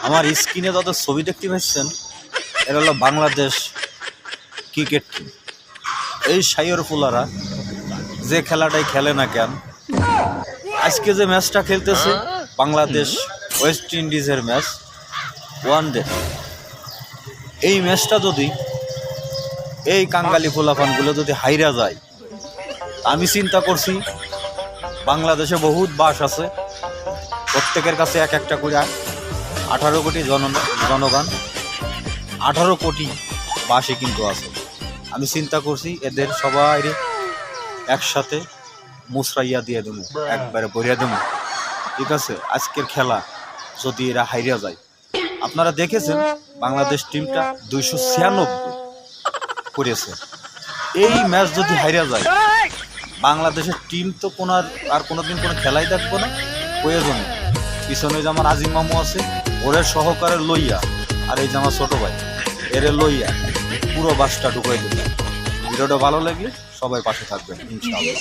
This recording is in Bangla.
আমার স্ক্রিনে যত ছবি দেখতে পাচ্ছেন এরা হলো বাংলাদেশ ক্রিকেট টিম। এই সাইয়র ফুলারা যে খেলাটাই খেলে না কেন, আজকে যে ম্যাচটা খেলতেছে বাংলাদেশ ওয়েস্ট ইন্ডিজের ম্যাচ, ওয়ানডে, এই ম্যাচটা যদি এই কাঙ্গালি ফুলাফানগুলো যদি হাইরা যায়, আমি চিন্তা করছি বাংলাদেশে বহুত বাস আছে, প্রত্যেকের কাছে এক একটা করে 18 কোটি জনগণ, 18 কোটি বাসই কিন্তু আছে। আমি চিন্তা করছি এদের সবাই একসাথে মুসরাইয়া দিয়ে দেবো, একবারে ভরিয়া দেবো, ঠিক আছে। আজকের খেলা যদি এরা হাইরা যায়, আপনারা দেখেছেন বাংলাদেশ টিমটা 296 করেছে। এই ম্যাচ যদি হাইরা যায়, বাংলাদেশের টিম তো আর কোনোদিন কোনো খেলাই দেখবো না। প্রয়োজনে পিছনে যে আমার আজিম মামু আছে, ওরের সহকারে লইয়া, আর এই যে আমার ছোটো ভাই এরে লইয়া পুরো বাসটা ঢুকাই দিলাম। ভিডিওটা ভালো লাগলে সবাই পাশে থাকবেন ইনশাআল্লাহ।